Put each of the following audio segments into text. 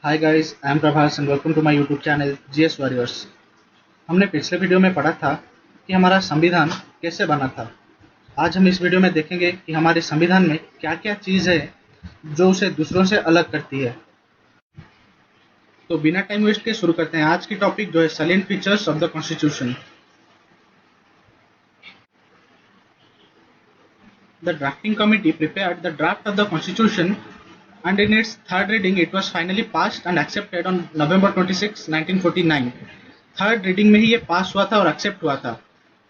Hi guys, I am Prabhas and welcome to my YouTube channel GS warriors. हमने पिछले video में पढ़ा था कि हमारा संविधान कैसे बना था। आज हम इस वीडियो में देखेंगे कि हमारे संविधान में क्या-क्या चीज़ है जो उसे दूसरों से अलग करती है। तो बिना टाइम वेस्ट के शुरू करते हैं। आज की टॉपिक जो है salient features of the constitution. The drafting committee prepared the draft of the constitution, and in its third reading it was finally passed and accepted on November 26, 1949. Third reading में ही ये पास हुआ था और एक्सेप्ट हुआ था।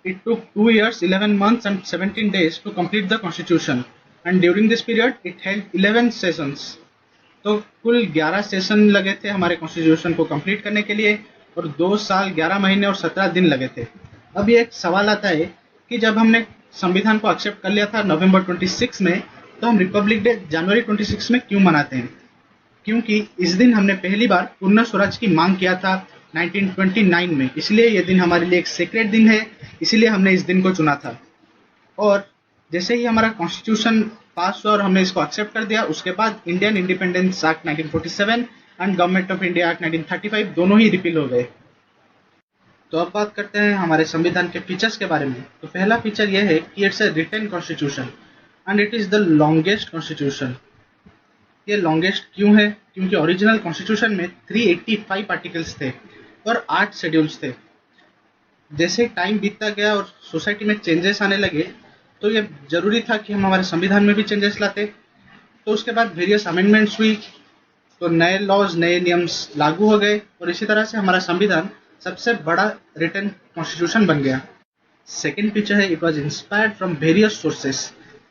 It took 2 years, 11 months and 17 days to complete the constitution, and during this period it held 11 sessions. तो कुल 11 session लगे थे हमारे कॉन्स्टिट्यूशन को कंप्लीट करने के लिए और 2 साल 11 महीने और 17 दिन लगे थे। अब ये एक सवाल आता है कि जब हमने संविधान को एक्सेप्ट कर लिया था नवंबर 26 में, तो हम रिपब्लिक डे जनवरी 26 में क्यों मनाते हैं? क्योंकि इस दिन हमने पहली बार पूर्ण स्वराज की मांग किया था 1929 में, इसलिए ये दिन हमारे लिए एक सीक्रेट दिन है, इसीलिए हमने इस दिन को चुना था। और जैसे ही हमारा कॉन्स्टिट्यूशन पास हुआ और हमने इसको एक्सेप्ट कर दिया, उसके बाद Indian independence act 1947 and government of India act 1935 दोनों ही रिपील हो गए। तो अब बात करते हैं हमारे संविधान के फीचर्स के बारे में। तो पहला फीचर यह है कि it's a written constitution and it is the longest constitution. ये लॉन्गेस्ट क्यों है? क्योंकि ओरिजिनल कॉन्स्टिट्यूशन में 385 आर्टिकल्स थे और 8 शेड्यूल्स थे। जैसे टाइम बीतता गया और सोसाइटी में चेंजेस आने लगे, तो ये जरूरी था कि हम हमारे संविधान में भी चेंजेस लाते। तो उसके बाद वेरियस अमेंडमेंट्स हुई, तो नए लॉज, नए नियम्स लागू हो गए और इसी तरह से हमारा संविधान सबसे बड़ा रिटन कॉन्स्टिट्यूशन बन गया। सेकेंड फीचर है it was inspired from various sources,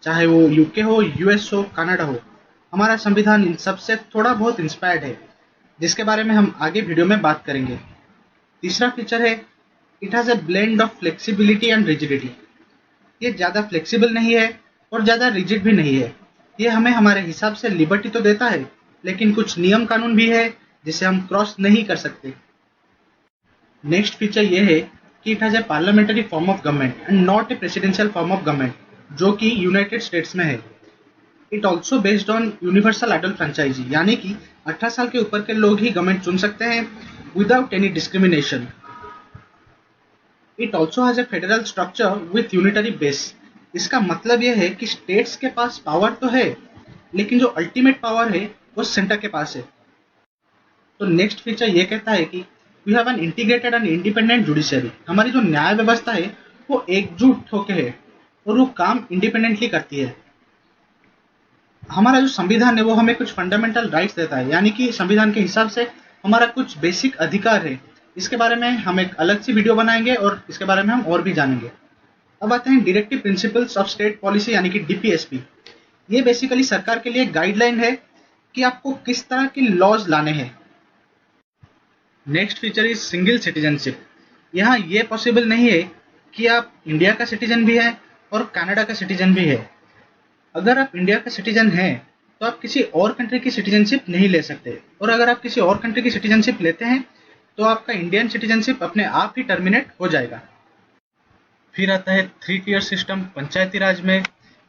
चाहे वो यूके हो, यूएस हो, कनाडा हो। हमारा संविधान इन सबसे थोड़ा बहुत इंस्पायर्ड है, जिसके बारे में हम आगे वीडियो में बात करेंगे। तीसरा फीचर है it has a blend of flexibility and rigidity. ये ज़्यादा फ्लेक्सिबल नहीं है और ज़्यादा रिजिड भी नहीं है। ये हमें हमारे हिसाब से लिबर्टी तो देता है, लेकिन कुछ नियम कानून भी है जिसे हम क्रॉस नहीं कर सकते। नेक्स्ट फीचर ये है कि it has a parliamentary form of government and not a presidential form of government, जो कि यूनाइटेड स्टेट्स में है। It also based on universal adult franchise, यानी कि 18 साल के ऊपर के लोग ही गवर्नमेंट चुन सकते हैं without any discrimination. It also has a federal structure with unitary base. इसका मतलब यह है कि स्टेट्स के पास पावर तो है, लेकिन जो अल्टीमेट पावर है वो सेंटर के पास है। तो नेक्स्ट फीचर ये कहता है कि we have an integrated and independent judiciary. हमारी जो न्याय व्यवस्था है वो एकजुट होकर है और वो काम इंडिपेंडेंटली करती है। हमारा जो संविधान है वो हमें कुछ फंडामेंटल राइट्स देता है, यानी कि संविधान के हिसाब से हमारा कुछ बेसिक अधिकार है। इसके बारे में हम एक अलग सी वीडियो बनाएंगे और इसके बारे में हम और भी जानेंगे। अब आते हैं directive principles of state policy, यानी कि डीपीएसपी। ये बेसिकली सरकार के लिए गाइडलाइन है कि आपको किस तरह की लॉज लाने हैं। Next feature is single citizenship. यहाँ ये पॉसिबल नहीं है कि आप इंडिया का सिटीजन भी है और कनाडा का सिटीजन भी है। अगर आप इंडिया का सिटीजन हैं तो आप किसी और कंट्री की सिटीजनशिप नहीं ले सकते, और अगर आप किसी और कंट्री की सिटीजनशिप लेते हैं तो आपका इंडियन सिटीजनशिप अपने आप ही टर्मिनेट हो जाएगा। फिर आता है 3 टियर सिस्टम पंचायती राज में।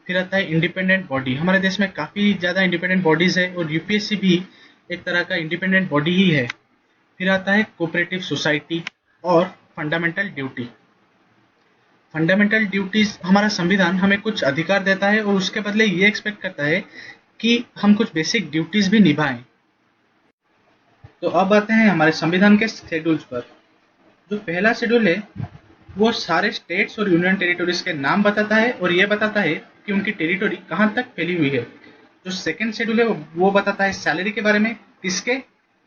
फिर आता है इंडिपेंडेंट बॉडी। हमारे देश में काफ़ी ज़्यादा इंडिपेंडेंट बॉडीज़ है और यूपीएससी भी एक तरह का इंडिपेंडेंट बॉडी ही है। फिर आता है कोऑपरेटिव सोसाइटी और फंडामेंटल ड्यूटी। फंडामेंटल ड्यूटीज, हमारा संविधान हमें कुछ अधिकार देता है और उसके बदले ये एक्सपेक्ट करता है कि हम कुछ बेसिक ड्यूटीज भी निभाएं। तो अब आते हैं हमारे संविधान के शेड्यूल्स पर। जो पहला शेड्यूल है वो सारे स्टेट्स और यूनियन टेरिटोरीज के नाम बताता है और ये बताता है कि उनकी टेरिटोरी कहाँ तक फैली हुई है। जो सेकेंड शेड्यूल है वो बताता है सैलरी के बारे में, किसके?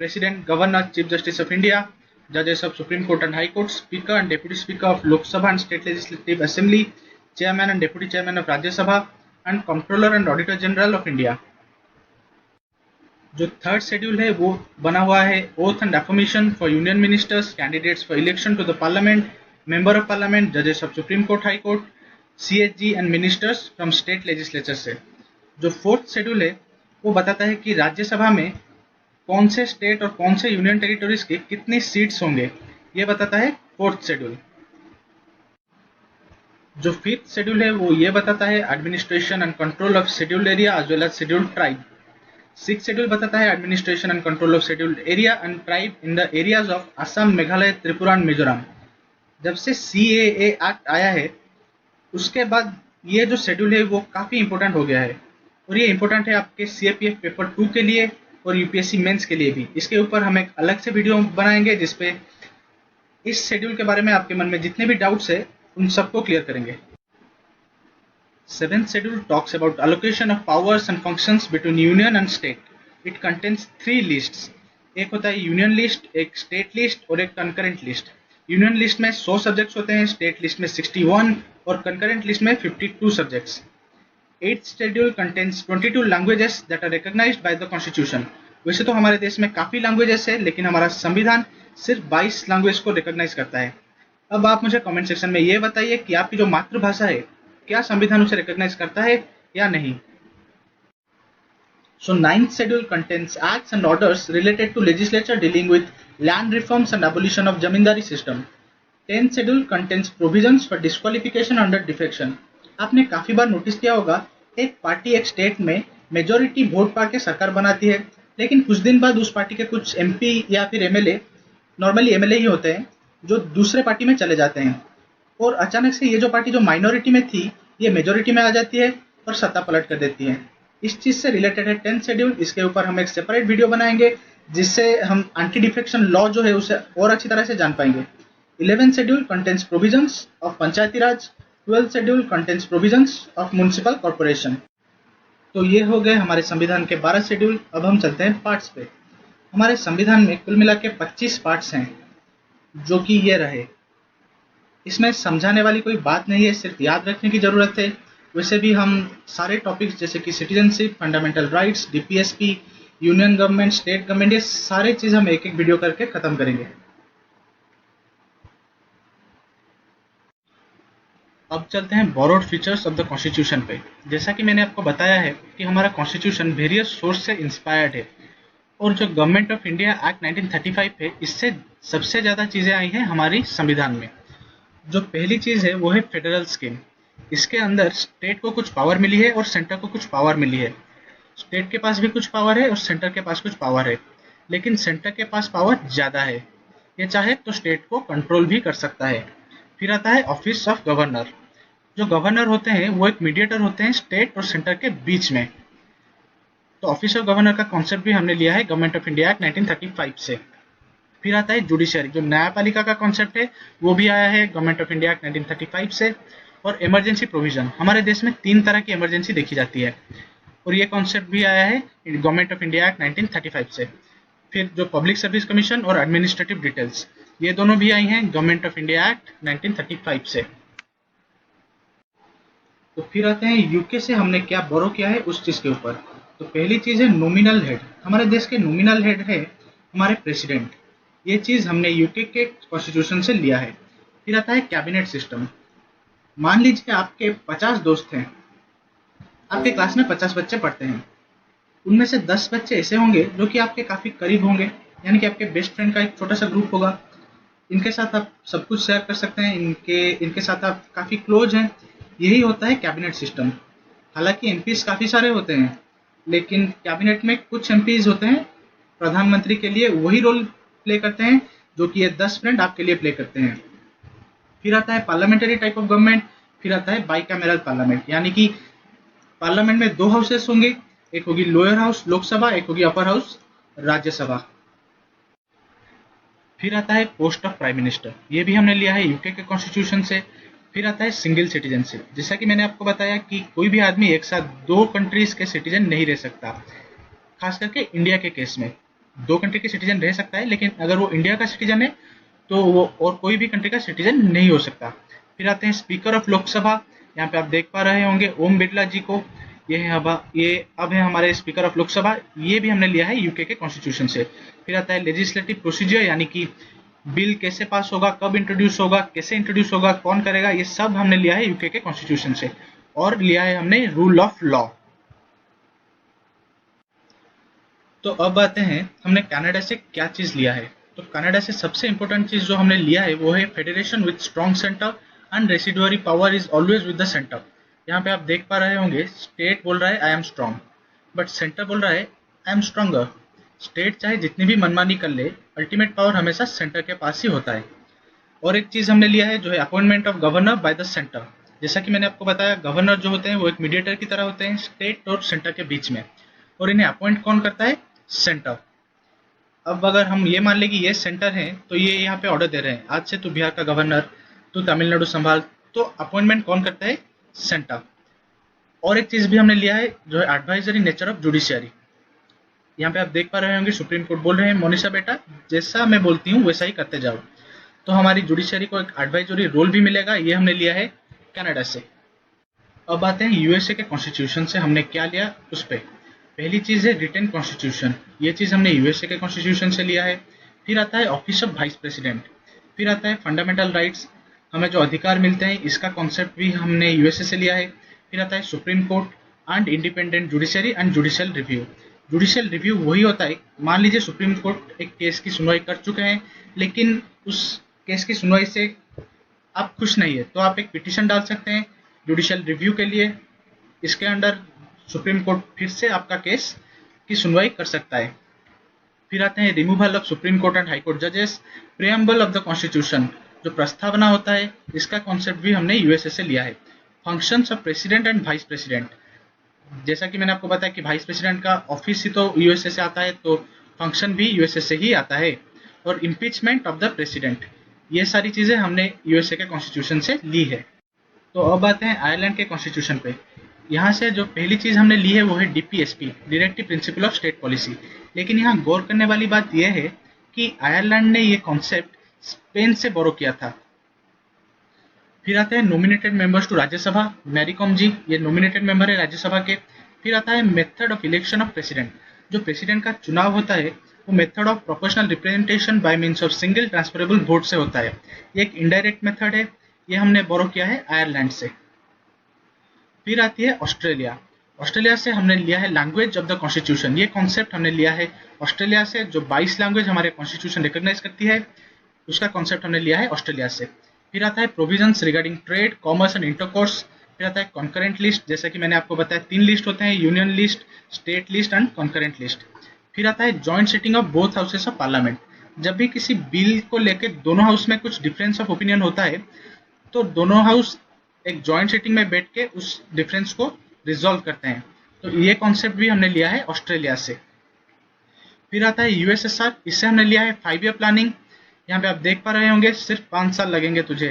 President, governor, chief justice of India, जजेस of supreme court and high court, speaker and deputy speaker of Lok Sabha and state legislative assembly, chairman and deputy chairman of Rajya Sabha and controller and auditor general of India. जो third schedule है वो बना हुआ है oath and affirmation for union ministers, candidates for election to the parliament, member of parliament, जजेस of supreme court, high court, CHG and ministers from state legislature से। जो fourth schedule है वो बताता है कि राज्यसभा में कौन से स्टेट और कौन से यूनियन टेरिटोरीज के कितनी सीट्स होंगे, ये बताता है फोर्थ शेड्यूल। जो फिफ्थ शेड्यूल है वो ये बताता है administration and control of scheduled area as well as scheduled tribe. Six schedule बताता है administration and control of scheduled area and tribe in the areas of Assam, Meghalaya, Tripura and Mizoram. जब से CAA एक्ट आया है उसके बाद ये जो शेड्यूल है वो काफ़ी इंपॉर्टेंट हो गया है, और ये इंपॉर्टेंट है आपके CAPF पेपर 2 के लिए और UPSC मेंस के लिए भी। इसके ऊपर हम एक अलग से वीडियो बनाएंगे जिसपे इस शेड्यूल के बारे में आपके मन में जितने भी डाउट्स है उन सबको क्लियर करेंगे। Seventh schedule talks about allocation of powers and functions between union and state. It contains 3 lists. एक होता है यूनियन लिस्ट, एक स्टेट लिस्ट और एक कंकरेंट लिस्ट। यूनियन लिस्ट में 100 सब्जेक्ट्स होते हैं, स्टेट लिस्ट में 61 और कंकरेंट लिस्ट में 52 subjects. Eighth schedule contains 22 languages that are recognized by the constitution. वैसे तो हमारे देश में काफ़ी लैंग्वेजेस है, लेकिन हमारा संविधान सिर्फ 22 लैंग्वेज को रिकॉग्नाइज करता है। अब आप मुझे कमेंट सेक्शन में ये बताइए कि आपकी जो मातृभाषा है क्या संविधान उसे रिकॉग्नाइज करता है या नहीं। So ninth schedule contains acts and orders related to legislature dealing with land reforms and abolition of zamindari system. Tenth schedule contains provisions for disqualification under defection. आपने काफी बार नोटिस किया होगा एक पार्टी एक स्टेट में मेजोरिटी वोट पा के सरकार बनाती है, लेकिन कुछ दिन बाद उस पार्टी के कुछ MP या फिर MLA, नॉर्मली MLA ही होते हैं, जो दूसरे पार्टी में चले जाते हैं, और अचानक से ये जो पार्टी जो माइनॉरिटी में थी ये मेजोरिटी में आ जाती है और सत्ता पलट कर देती है। इस चीज से रिलेटेड है 10th शेड्यूल। इसके ऊपर हम एक सेपरेट वीडियो बनाएंगे जिससे हम एंटी डिफेक्शन लॉ जो है उसे और अच्छी तरह से जान पाएंगे। 11th schedule contains provisions of Panchayati Raj. 12th schedule contains provisions of municipal corporation. तो ये हो गए हमारे संविधान के 12 शेड्यूल। अब हम चलते हैं पार्ट्स पे। हमारे संविधान में कुल मिला के 25 पार्ट्स हैं जो कि ये रहे। इसमें समझाने वाली कोई बात नहीं है, सिर्फ याद रखने की जरूरत है। वैसे भी हम सारे टॉपिक्स जैसे कि citizenship, fundamental rights, DPSP, union government, state government, ये सारे चीज हम एक एक वीडियो करके खत्म करेंगे। अब चलते हैं borrowed features of the constitution पे। जैसा कि मैंने आपको बताया है कि हमारा कॉन्स्टिट्यूशन वेरियस सोर्स से इंस्पायर्ड है, और जो गवर्नमेंट ऑफ इंडिया एक्ट 1935 है इससे सबसे ज़्यादा चीज़ें आई हैं हमारी संविधान में। जो पहली चीज़ है वो है फेडरल स्कीम। इसके अंदर स्टेट को कुछ पावर मिली है और सेंटर को कुछ पावर मिली है। स्टेट के पास भी कुछ पावर है और सेंटर के पास कुछ पावर है, लेकिन सेंटर के पास पावर ज़्यादा है। ये चाहे तो स्टेट को कंट्रोल भी कर सकता है। फिर आता है ऑफिस ऑफ गवर्नर। जो गवर्नर होते हैं वो एक मीडिएटर होते हैं स्टेट और सेंटर के बीच में। तो ऑफिस ऑफ गवर्नर का कॉन्सेप्ट भी हमने लिया है गवर्नमेंट ऑफ इंडिया एक्ट 1935 से। फिर आता है जुडिशरी। जो न्यायपालिका का कॉन्सेप्ट है वो भी आया है गवर्नमेंट ऑफ इंडिया एक्ट 1935 से। और इमरजेंसी प्रोविजन, हमारे देश में 3 तरह की इमरजेंसी देखी जाती है, और ये कॉन्सेप्ट भी आया है गवर्नमेंट ऑफ इंडिया एक्ट 1935 से। फिर जो पब्लिक सर्विस कमीशन और एडमिनिस्ट्रेटिव डिटेल्स, ये दोनों भी आई हैं गवर्नमेंट ऑफ इंडिया एक्ट 1935 से। तो फिर आते हैं यूके से हमने क्या बोरो किया है उस चीज़ के ऊपर। तो पहली चीज़ है नॉमिनल हेड। हमारे देश के नॉमिनल हेड है हमारे प्रेसिडेंट। ये चीज़ हमने यूके के कॉन्स्टिट्यूशन से लिया है। फिर आता है कैबिनेट सिस्टम। मान लीजिए आपके 50 दोस्त हैं, आपके क्लास में 50 बच्चे पढ़ते हैं, उनमें से 10 बच्चे ऐसे होंगे जो कि आपके काफ़ी करीब होंगे, यानी कि आपके बेस्ट फ्रेंड का एक छोटा सा ग्रुप होगा। इनके साथ आप सब कुछ शेयर कर सकते हैं, इनके साथ आप काफ़ी क्लोज हैं। यही होता है कैबिनेट सिस्टम। हालांकि एमपीज काफ़ी सारे होते हैं, लेकिन कैबिनेट में कुछ एमपीज होते हैं प्रधानमंत्री के लिए वही रोल प्ले करते हैं जो कि ये 10 फ्रेंड आपके लिए प्ले करते हैं। फिर आता है पार्लियामेंटरी टाइप ऑफ गवर्नमेंट। फिर आता है बाइकैमरल पार्लियामेंट, यानी कि पार्लियामेंट में 2 हाउसेस होंगे, एक होगी लोअर हाउस लोकसभा, एक होगी अपर हाउस राज्यसभा। फिर आता है पोस्ट ऑफ प्राइम मिनिस्टर। ये भी हमने लिया है यूके के कॉन्स्टिट्यूशन से। फिर आता है सिंगल सिटीजनशिप। जैसा कि मैंने आपको बताया कि कोई भी आदमी एक साथ 2 कंट्रीज के सिटीजन नहीं रह सकता। खास करके इंडिया के केस में 2 कंट्री के सिटीजन रह सकता है, लेकिन अगर वो इंडिया का सिटीजन है तो वो और कोई भी कंट्री का सिटीजन नहीं हो सकता। फिर आते हैं स्पीकर ऑफ लोकसभा। यहाँ पे आप देख पा रहे होंगे ओम बिरला जी को। ये अब है हमारे स्पीकर ऑफ लोकसभा। ये भी हमने लिया है यूके के कॉन्स्टिट्यूशन से। फिर आता है लेजिस्लेटिव प्रोसीजर, यानी कि बिल कैसे पास होगा, कब इंट्रोड्यूस होगा, कैसे इंट्रोड्यूस होगा, कौन करेगा, ये सब हमने लिया है यूके के कॉन्स्टिट्यूशन से। और लिया है हमने रूल ऑफ लॉ। तो अब आते हैं हमने कनाडा से क्या चीज लिया है। तो कनाडा से सबसे इंपॉर्टेंट चीज जो हमने लिया है वो है federation with strong centre and residuary power is always with the centre. यहाँ पे आप देख पा रहे होंगे स्टेट बोल रहा है I am strong, but centre बोल रहा है एम स्ट्रॉन्गर। स्टेट चाहे जितनी भी मनमानी कर ले, अल्टीमेट पावर हमेशा सेंटर के पास ही होता है। और एक चीज हमने लिया है जो है appointment of governor by the centre. जैसा कि मैंने आपको बताया, गवर्नर जो होते हैं वो एक मीडिएटर की तरह होते हैं स्टेट और सेंटर के बीच में, और इन्हें अपॉइंट कौन करता है? सेंटर। अब अगर हम ये मान लें कि ये सेंटर है, तो ये यहाँ पे ऑर्डर दे रहे हैं आज से तू बिहार का गवर्नर, तू तमिलनाडु संभाल, तो अपॉइंटमेंट कौन करता है? सेंटर। और एक चीज भी हमने लिया है जो है एडवाइजरी नेचर ऑफ जुडिशियरी। यहाँ पे आप देख पा रहे होंगे सुप्रीम कोर्ट बोल रहे हैं मोनिशा बेटा जैसा मैं बोलती हूँ वैसा ही करते जाओ, तो हमारी जुडिशियरी को एक एडवाइजरी रोल भी मिलेगा। ये हमने लिया है कनाडा से। अब आते हैं यूएसए के कॉन्स्टिट्यूशन से हमने क्या लिया उस पर। पहली चीज है रिटन कॉन्स्टिट्यूशन, ये चीज हमने यूएसए के कॉन्स्टिट्यूशन से लिया है। फिर आता है ऑफिस ऑफ वाइस प्रेसिडेंट, फिर आता है फंडामेंटल राइट्स, हमें जो अधिकार मिलते हैं इसका कॉन्सेप्ट भी हमने यूएसए से लिया है। फिर आता है supreme court and independent judiciary and judicial review. Judicial review वही होता है, मान लीजिए सुप्रीम कोर्ट एक केस की सुनवाई कर चुके हैं, लेकिन उस केस की सुनवाई से आप खुश नहीं है, तो आप एक पिटीशन डाल सकते हैं जुडिशियल रिव्यू के लिए। इसके अंडर सुप्रीम कोर्ट फिर से आपका केस की सुनवाई कर सकता है। फिर आते हैं removal of supreme court and high court जजेस, प्रियम्बल ऑफ द कॉन्स्टिट्यूशन, जो प्रस्तावना होता है इसका कॉन्सेप्ट भी हमने यूएसए से लिया है। Functions of president and vice president, जैसा कि मैंने आपको बताया कि वाइस प्रेसिडेंट का ऑफिस ही तो यूएसए से आता है, तो फंक्शन भी यूएसए से ही आता है। और इम्पीचमेंट ऑफ द प्रेसिडेंट, ये सारी चीजें हमने यूएसए के कॉन्स्टिट्यूशन से ली है। तो अब आते हैं आयरलैंड के कॉन्स्टिट्यूशन पे। यहाँ से जो पहली चीज हमने ली है वो है DPSP, directive principle of state policy. लेकिन यहाँ गौर करने वाली बात यह है कि आयरलैंड ने ये कॉन्सेप्ट स्पेन से बोरो किया था। फिर आते हैं nominated members to Rajya Sabha, Mary Kom ji ये नॉमिनेटेड मेंबर है राज्यसभा के। फिर आता है method of election of president, जो प्रेसिडेंट का चुनाव होता है वो method of proportional representation by means of single transferable vote से होता है। ये एक इनडायरेक्ट मेथड है, ये हमने बोरो किया है आयरलैंड से। फिर आती है ऑस्ट्रेलिया। ऑस्ट्रेलिया से हमने लिया है लैंग्वेज ऑफ द कॉन्स्टिट्यूशन, ये कॉन्सेप्ट हमने लिया है ऑस्ट्रेलिया से। जो 22 लैंग्वेज हमारे कॉन्स्टिट्यूशन रिकॉग्नाइज करती है उसका कॉन्सेप्ट हमने लिया है ऑस्ट्रेलिया से। फिर आता है provisions regarding trade, commerce and intercourse. फिर आता है कॉन्करेंट लिस्ट, जैसा कि मैंने आपको बताया 3 लिस्ट होते हैं, union list, state list and concurrent list. फिर आता है joint sitting of both houses of parliament, जब भी किसी बिल को लेकर दोनों हाउस में कुछ डिफरेंस ऑफ ओपिनियन होता है तो दोनों हाउस एक जॉइंट सिटिंग में बैठ के उस डिफरेंस को रिजॉल्व करते हैं। तो ये कॉन्सेप्ट भी हमने लिया है ऑस्ट्रेलिया से। फिर आता है यूएसएसआर, इससे हमने लिया है 5 ईयर प्लानिंग। यहाँ पे आप देख पा रहे होंगे सिर्फ 5 साल लगेंगे तुझे,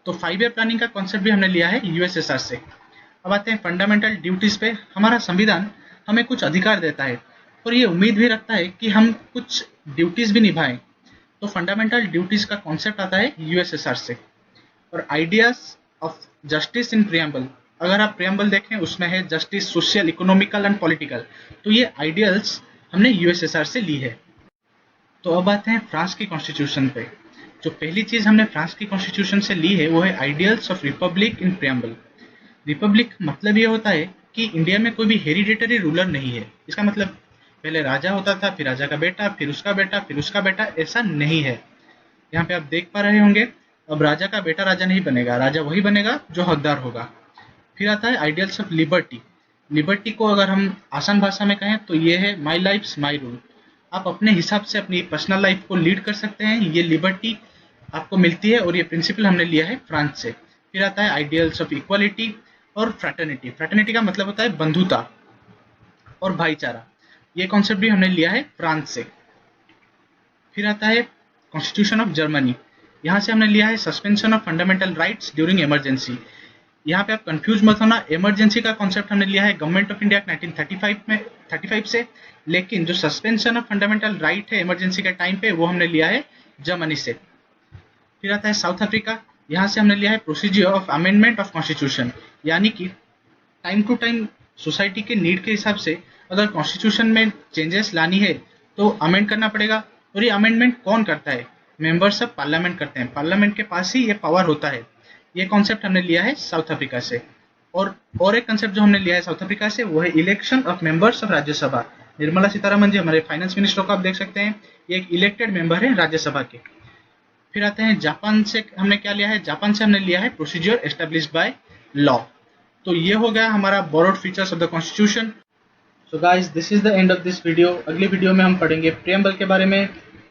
तो 5 ईयर प्लानिंग का कॉन्सेप्ट भी हमने लिया है यूएसएसआर से। अब आते हैं फंडामेंटल ड्यूटीज पे। हमारा संविधान हमें कुछ अधिकार देता है और ये उम्मीद भी रखता है कि हम कुछ ड्यूटीज भी निभाएं, तो फंडामेंटल ड्यूटीज का कॉन्सेप्ट आता है यूएसएसआर से। और ideas of justice in preamble, अगर आप प्रियम्बल देखें उसमें है justice, social, economical and political, तो ये आइडियल्स हमने यूएसएसआर से ली है। तो अब आते हैं फ्रांस की कॉन्स्टिट्यूशन पे। जो पहली चीज हमने फ्रांस की कॉन्स्टिट्यूशन से ली है वो है ideals of Republic in preamble. Republic मतलब ये होता है कि इंडिया में कोई भी हेरिडेटरी रूलर नहीं है। इसका मतलब पहले राजा होता था, फिर राजा का बेटा, फिर उसका बेटा, फिर उसका बेटा, ऐसा नहीं है। यहाँ पे आप देख पा रहे होंगे अब राजा का बेटा राजा नहीं बनेगा, राजा वही बनेगा जो हकदार होगा। फिर आता है आइडियल्स ऑफ लिबर्टी। लिबर्टी को अगर हम आसान भाषा में कहें तो ये है माई लाइफ माई रूल, आप अपने हिसाब से अपनी पर्सनल लाइफ को लीड कर सकते हैं, ये लिबर्टी आपको मिलती है और ये प्रिंसिपल हमने लिया है फ्रांस से। फिर आता है आइडियल्स ऑफ इक्वालिटी और फ्रैटर्निटी। फ्रैटर्निटी का मतलब होता है बंधुता और भाईचारा, ये कॉन्सेप्ट भी हमने लिया है फ्रांस से। फिर आता है कॉन्स्टिट्यूशन ऑफ जर्मनी, यहाँ से हमने लिया है suspension of fundamental rights during emergency. यहाँ पे आप कंफ्यूज मत होना, इमरजेंसी का कॉन्सेप्ट हमने लिया है गवर्नमेंट ऑफ इंडिया 1935 से, लेकिन जो सस्पेंशन ऑफ फंडामेंटल राइट है इमरजेंसी के टाइम पे वो हमने लिया है जर्मनी से। फिर आता है साउथ अफ्रीका, यहाँ से हमने लिया है procedure of amendment of constitution, यानी कि टाइम टू टाइम सोसाइटी के नीड के हिसाब से अगर कॉन्स्टिट्यूशन में चेंजेस लानी है तो अमेंड करना पड़ेगा। और ये अमेंडमेंट कौन करता है? मेंबर्स ऑफ पार्लियामेंट करते हैं, पार्लियामेंट के पास ही ये पावर होता है। ये कॉन्सेप्ट हमने लिया है साउथ अफ्रीका से। और एक कॉन्सेप्ट जो हमने लिया है साउथ अफ्रीका से वो है election of members of Rajya Sabha. Nirmala Sitharaman ji हमारे फाइनेंस मिनिस्टर को आप देख सकते हैं, ये एक इलेक्टेड मेंबर है राज्यसभा के। फिर आते हैं जापान से हमने क्या लिया है, जापान से हमने लिया है प्रोसीजर एस्टेब्लिश्ड बाय लॉ। तो ये हो गया हमारा borrowed features of the constitution. So guys, this is the end of this video. अगली वीडियो में हम पढ़ेंगे प्रियम्बल के बारे में।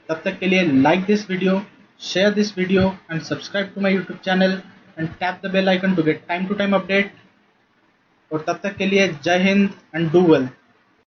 तब तक के लिए like this video, share this video and subscribe to my YouTube channel and tap the bell icon to get time to time update। और तब तक के लिए जय हिंद and do well।